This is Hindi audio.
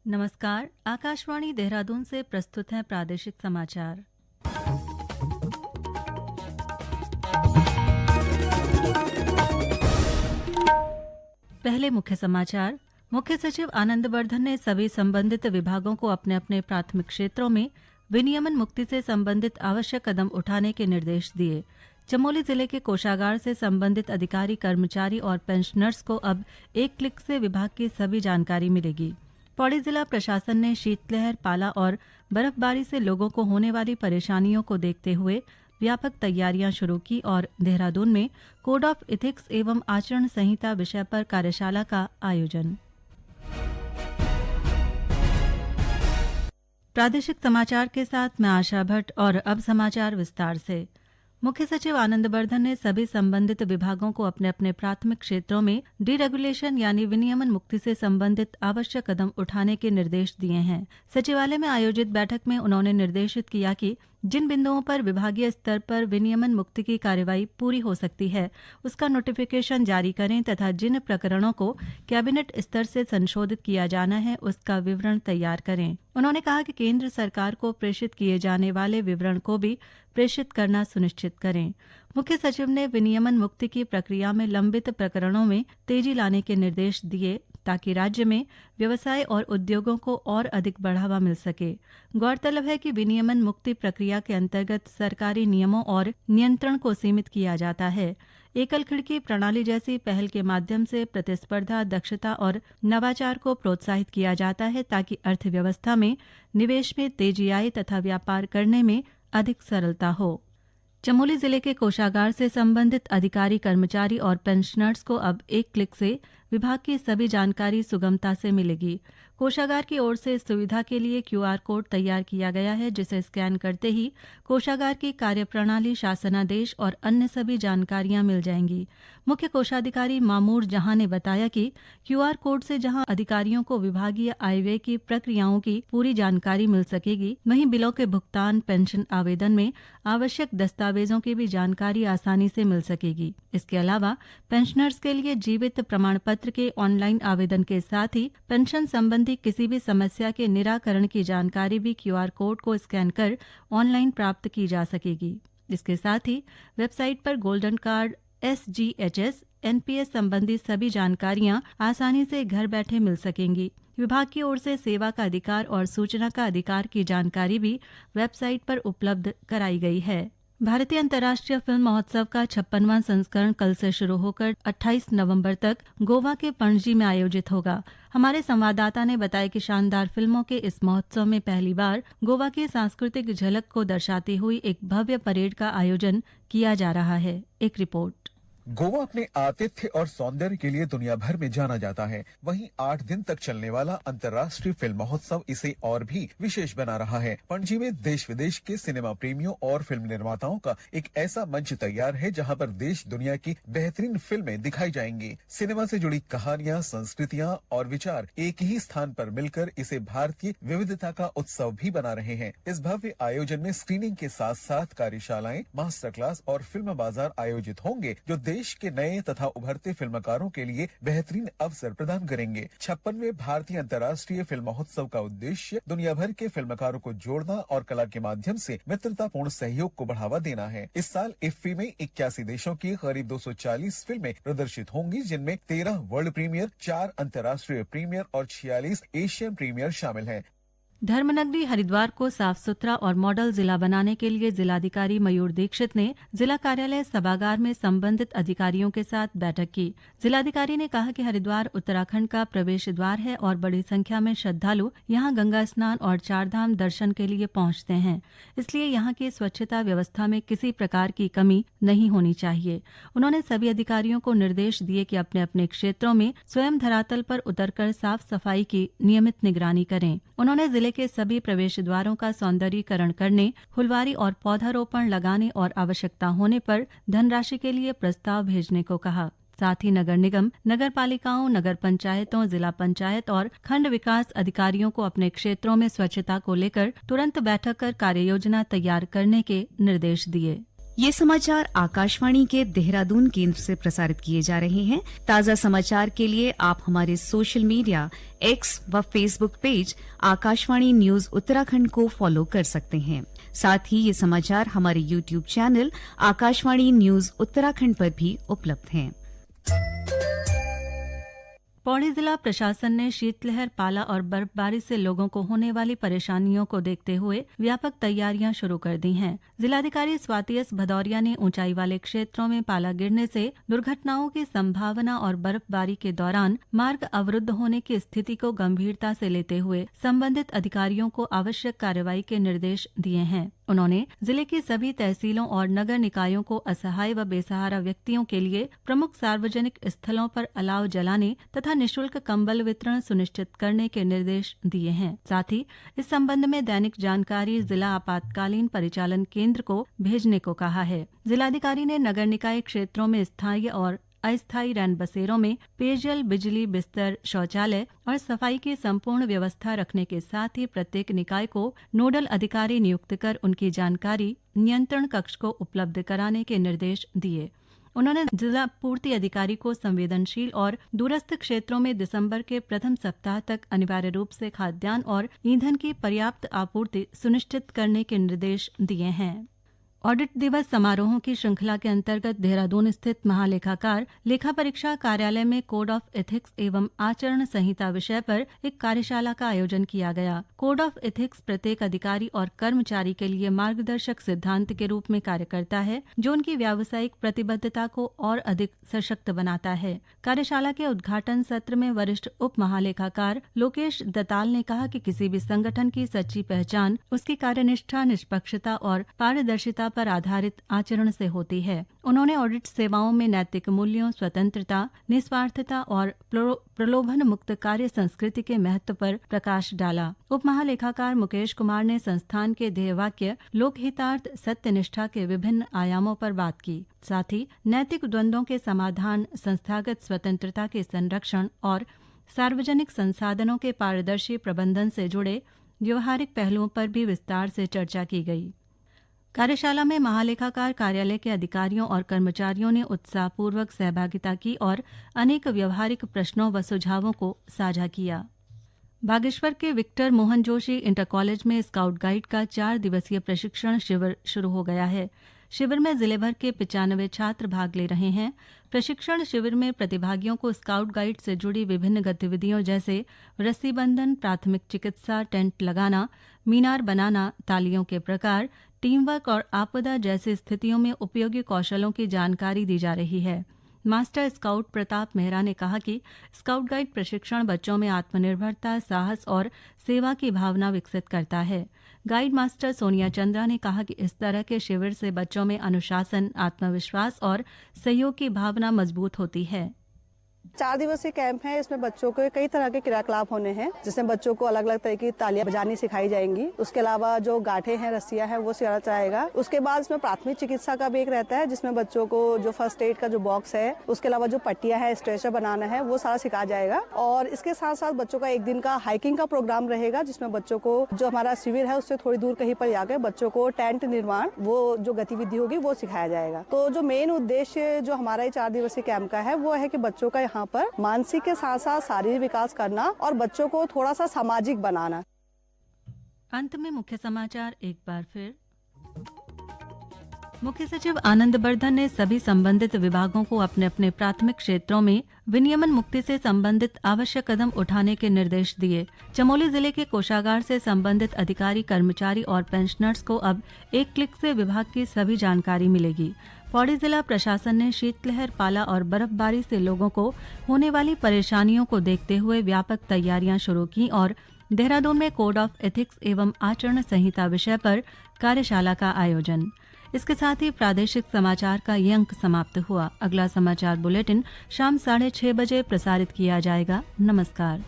नमस्कार। आकाशवाणी देहरादून से प्रस्तुत हैं प्रादेशिक समाचार। पहले मुख्य समाचार। मुख्य सचिव आनंद वर्धन ने सभी संबंधित विभागों को अपने अपने प्राथमिक क्षेत्रों में विनियमन मुक्ति से संबंधित आवश्यक कदम उठाने के निर्देश दिए। चमोली जिले के कोषागार से संबंधित अधिकारी, कर्मचारी और पेंशनर्स को अब एक क्लिक से विभाग की सभी जानकारी मिलेगी। पौड़ी जिला प्रशासन ने शीतलहर, पाला और बर्फबारी से लोगों को होने वाली परेशानियों को देखते हुए व्यापक तैयारियां शुरू की और देहरादून में कोड ऑफ इथिक्स एवं आचरण संहिता विषय पर कार्यशाला का आयोजन। प्रादेशिक समाचार के साथ मैं आशा भट्ट और अब समाचार विस्तार से। मुख्य सचिव आनंद वर्धन ने सभी संबंधित विभागों को अपने अपने प्राथमिक क्षेत्रों में डीरेगुलेशन यानी विनियमन मुक्ति से संबंधित आवश्यक कदम उठाने के निर्देश दिए हैं। सचिवालय में आयोजित बैठक में उन्होंने निर्देशित किया कि जिन बिंदुओं पर विभागीय स्तर पर विनियमन मुक्ति की कार्यवाही पूरी हो सकती है, उसका नोटिफिकेशन जारी करें तथा जिन प्रकरणों को कैबिनेट स्तर से संशोधित किया जाना है, उसका विवरण तैयार करें। उन्होंने कहा कि केंद्र सरकार को प्रेषित किए जाने वाले विवरण को भी प्रेषित करना सुनिश्चित करें। मुख्य सचिव ने विनियमन मुक्ति की प्रक्रिया में लंबित प्रकरणों में तेजी लाने के निर्देश दिए ताकि राज्य में व्यवसाय और उद्योगों को और अधिक बढ़ावा मिल सके। गौरतलब है कि विनियमन मुक्ति प्रक्रिया के अंतर्गत सरकारी नियमों और नियंत्रण को सीमित किया जाता है। एकल खिड़की प्रणाली जैसी पहल के माध्यम से प्रतिस्पर्धा, दक्षता और नवाचार को प्रोत्साहित किया जाता है ताकि अर्थव्यवस्था में निवेश में तेजी आए तथा व्यापार करने में अधिक सरलता हो। चमोली जिले के कोषागार से संबंधित अधिकारी, कर्मचारी और पेंशनर्स को अब एक क्लिक से विभाग की सभी जानकारी सुगमता से मिलेगी। कोषागार की ओर से इस सुविधा के लिए क्यूआर कोड तैयार किया गया है, जिसे स्कैन करते ही कोषागार की कार्यप्रणाली, शासनादेश और अन्य सभी जानकारियां मिल जाएंगी। मुख्य कोषाधिकारी मामूर जहां ने बताया कि क्यूआर कोड से जहां अधिकारियों को विभागीय आयव्यय की प्रक्रियाओं की पूरी जानकारी मिल सकेगी, वहीं बिलों के भुगतान, पेंशन आवेदन में आवश्यक दस्तावेजों की भी जानकारी आसानी से मिल सकेगी। इसके अलावा पेंशनर्स के लिए जीवित प्रमाण पत्र के ऑनलाइन आवेदन के साथ ही पेंशन संबंधी किसी भी समस्या के निराकरण की जानकारी भी क्यूआर कोड को स्कैन कर ऑनलाइन प्राप्त की जा सकेगी। इसके साथ ही वेबसाइट पर गोल्डन कार्ड, SGHS, NPS संबंधी सभी जानकारियां आसानी से घर बैठे मिल सकेंगी। विभाग की ओर से सेवा का अधिकार और सूचना का अधिकार की जानकारी भी वेबसाइट पर उपलब्ध कराई गई है। भारतीय अंतर्राष्ट्रीय फिल्म महोत्सव का 56वां संस्करण कल से शुरू होकर 28 नवंबर तक गोवा के पणजी में आयोजित होगा। हमारे संवाददाता ने बताया कि शानदार फिल्मों के इस महोत्सव में पहली बार गोवा की सांस्कृतिक झलक को दर्शाती हुई एक भव्य परेड का आयोजन किया जा रहा है। एक रिपोर्ट। गोवा अपने आतिथ्य और सौंदर्य के लिए दुनिया भर में जाना जाता है। वहीं 8 दिन तक चलने वाला अंतर्राष्ट्रीय फिल्म महोत्सव इसे और भी विशेष बना रहा है। पणजी में देश विदेश के सिनेमा प्रेमियों और फिल्म निर्माताओं का एक ऐसा मंच तैयार है जहां पर देश दुनिया की बेहतरीन फिल्में दिखाई जाएंगी। सिनेमा से जुड़ी कहानियां, संस्कृतियां और विचार एक ही स्थान पर मिलकर इसे भारतीय विविधता का उत्सव भी बना रहे हैं। इस भव्य आयोजन में स्क्रीनिंग के साथ साथ कार्यशालाएं, मास्टर क्लास और फिल्म बाजार आयोजित होंगे जो देश के नए तथा उभरते फिल्मकारों के लिए बेहतरीन अवसर प्रदान करेंगे। 56वें भारतीय अंतर्राष्ट्रीय फिल्म महोत्सव का उद्देश्य दुनिया भर के फिल्मकारों को जोड़ना और कला के माध्यम से मित्रतापूर्ण सहयोग को बढ़ावा देना है। इस साल इफ्फी में 81 देशों की करीब 240 फिल्में प्रदर्शित होंगी, जिनमें 13 वर्ल्ड प्रीमियर, 4 अंतर्राष्ट्रीय प्रीमियर और 46 एशियन प्रीमियर शामिल हैं। धर्मनगरी हरिद्वार को साफ सुथरा और मॉडल जिला बनाने के लिए जिलाधिकारी मयूर दीक्षित ने जिला कार्यालय सभागार में संबंधित अधिकारियों के साथ बैठक की। जिलाधिकारी ने कहा कि हरिद्वार उत्तराखंड का प्रवेश द्वार है और बड़ी संख्या में श्रद्धालु यहां गंगा स्नान और चारधाम दर्शन के लिए पहुंचते हैं, इसलिए यहां की स्वच्छता व्यवस्था में किसी प्रकार की कमी नहीं होनी चाहिए। उन्होंने सभी अधिकारियों को निर्देश दिए कि अपने अपने क्षेत्रों में स्वयं धरातल पर उतरकर साफ सफाई की नियमित निगरानी करें। उन्होंने जिले के सभी प्रवेश द्वारों का सौंदर्यीकरण करने, फुलवारी और पौधारोपण लगाने और आवश्यकता होने पर धनराशि के लिए प्रस्ताव भेजने को कहा। साथ ही नगर निगम, नगर पालिकाओं, नगर पंचायतों, जिला पंचायत और खंड विकास अधिकारियों को अपने क्षेत्रों में स्वच्छता को लेकर तुरंत बैठक कर कार्ययोजना तैयार करने के निर्देश दिए। ये समाचार आकाशवाणी के देहरादून केंद्र से प्रसारित किए जा रहे हैं। ताज़ा समाचार के लिए आप हमारे सोशल मीडिया एक्स व Facebook page Akashvani news Uttarakhand को फॉलो कर सकते हैं। साथ ही ये समाचार हमारे YouTube channel Akashvani news Uttarakhand पर भी उपलब्ध हैं। पौड़ी जिला प्रशासन ने शीतलहर, पाला और बर्फबारी से लोगों को होने वाली परेशानियों को देखते हुए व्यापक तैयारियां शुरू कर दी हैं। जिलाधिकारी स्वाति एस भदौरिया ने ऊंचाई वाले क्षेत्रों में पाला गिरने से दुर्घटनाओं की संभावना और बर्फबारी के दौरान मार्ग अवरुद्ध होने की स्थिति को गंभीरता से लेते हुए संबंधित अधिकारियों को आवश्यक कार्रवाई के निर्देश दिए हैं। उन्होंने जिले की सभी तहसीलों और नगर निकायों को असहाय व बेसहारा व्यक्तियों के लिए प्रमुख सार्वजनिक स्थलों पर अलाव जलाने तथा निःशुल्क कंबल वितरण सुनिश्चित करने के निर्देश दिए हैं। साथ ही इस संबंध में दैनिक जानकारी जिला आपातकालीन परिचालन केंद्र को भेजने को कहा है। जिलाधिकारी ने नगर निकाय क्षेत्रों में स्थायी और अस्थायी रैन बसेरों में पेयजल, बिजली, बिस्तर, शौचालय और सफाई की संपूर्ण व्यवस्था रखने के साथ ही प्रत्येक निकाय को नोडल अधिकारी नियुक्त कर उनकी जानकारी नियंत्रण कक्ष को उपलब्ध कराने के निर्देश दिए। उन्होंने जिला पूर्ति अधिकारी को संवेदनशील और दूरस्थ क्षेत्रों में दिसंबर के प्रथम सप्ताह तक अनिवार्य रूप से खाद्यान्न और ईंधन की पर्याप्त आपूर्ति सुनिश्चित करने के निर्देश दिए हैं। ऑडिट दिवस समारोहों की श्रृंखला के अंतर्गत देहरादून स्थित महालेखाकार लेखा परीक्षा कार्यालय में कोड ऑफ एथिक्स एवं आचरण संहिता विषय पर एक कार्यशाला का आयोजन किया गया। कोड ऑफ एथिक्स प्रत्येक अधिकारी और कर्मचारी के लिए मार्गदर्शक सिद्धांत के रूप में कार्य करता है, जो उनकी व्यावसायिक प्रतिबद्धता को और अधिक सशक्त बनाता है। कार्यशाला के उद्घाटन सत्र में वरिष्ठ उप महालेखाकार लोकेश दताल ने कहा कि किसी भी संगठन की सच्ची पहचान उसकी कार्यनिष्ठा, निष्पक्षता और पारदर्शिता पर आधारित आचरण से होती है। उन्होंने ऑडिट सेवाओं में नैतिक मूल्यों, स्वतंत्रता, निस्वार्थता और प्रलोभन मुक्त कार्य संस्कृति के महत्व पर प्रकाश डाला। उप महालेखाकार मुकेश कुमार ने संस्थान के ध्येयवाक्य लोकहितार्थ सत्यनिष्ठा के विभिन्न आयामों पर बात की। साथ ही नैतिक द्वंद्वों के समाधान, संस्थागत स्वतंत्रता के संरक्षण और सार्वजनिक संसाधनों के पारदर्शी प्रबंधन से जुड़े व्यवहारिक पहलुओं पर भी विस्तार से चर्चा की गई। कार्यशाला में महालेखाकार कार्यालय के अधिकारियों और कर्मचारियों ने उत्साहपूर्वक सहभागिता की और अनेक व्यवहारिक प्रश्नों व सुझावों को साझा किया। बागेश्वर के Victor Mohan Joshi inter college में स्काउट गाइड का 4 दिवसीय प्रशिक्षण शिविर शुरू हो गया है। शिविर में जिले भर के 95 छात्र भाग ले रहे हैं। प्रशिक्षण शिविर में प्रतिभागियों को स्काउट गाइड से जुड़ी विभिन्न गतिविधियों जैसे रस्सी बंधन, प्राथमिक चिकित्सा, टेंट लगाना, मीनार बनाना, तालियों के प्रकार, टीम वर्क और आपदा जैसी स्थितियों में उपयोगी कौशलों की जानकारी दी जा रही है। मास्टर स्काउट प्रताप मेहरा ने कहा कि स्काउट गाइड प्रशिक्षण बच्चों में आत्मनिर्भरता, साहस और सेवा की भावना विकसित करता है। गाइड मास्टर सोनिया चंद्रा ने कहा कि इस तरह के शिविर से बच्चों में अनुशासन, आत्मविश्वास और सहयोग की भावना मजबूत होती है। 4 दिवसीय कैंप है। इसमें बच्चों को कई तरह के क्रियाकलाप होने हैं, जिसमें बच्चों को अलग अलग तरह की तालियां बजानी सिखाई जाएंगी। उसके अलावा जो गांठें हैं, रस्सियां हैं, वो सिखाया जाएगा। उसके बाद इसमें प्राथमिक चिकित्सा का भी एक रहता है, जिसमें बच्चों को जो फर्स्ट एड का जो बॉक्स है, उसके अलावा जो पट्टियां है, स्ट्रेचर बनाना है, वो सारा सिखाया जाएगा। और इसके साथ साथ बच्चों का एक दिन का हाइकिंग का प्रोग्राम रहेगा, जिसमें बच्चों को जो हमारा शिविर है उससे थोड़ी दूर कहीं पर जाकर बच्चों को टेंट निर्माण, वो जो गतिविधि होगी वो सिखाया जाएगा। तो जो मेन उद्देश्य जो हमारा 4 दिवसीय कैंप का है, वो है कि बच्चों का यहाँ पर मानसिक के साथ साथ शारीरिक विकास करना और बच्चों को थोड़ा सा सामाजिक बनाना। अंत में मुख्य समाचार एक बार फिर। मुख्य सचिव आनंद बर्धन ने सभी संबंधित विभागों को अपने अपने प्राथमिक क्षेत्रों में विनियमन मुक्ति से संबंधित आवश्यक कदम उठाने के निर्देश दिए। चमोली जिले के कोषागार से संबंधित अधिकारी, कर्मचारी और पेंशनर्स को अब एक क्लिक से विभाग की सभी जानकारी मिलेगी। पौड़ी जिला प्रशासन ने शीतलहर, पाला और बर्फबारी से लोगों को होने वाली परेशानियों को देखते हुए व्यापक तैयारियां शुरू की और देहरादून में कोड ऑफ एथिक्स एवं आचरण संहिता विषय पर कार्यशाला का आयोजन। इसके साथ ही प्रादेशिक समाचार का ये अंक समाप्त हुआ। अगला समाचार बुलेटिन शाम 6:30 बजे प्रसारित किया जाएगा। नमस्कार।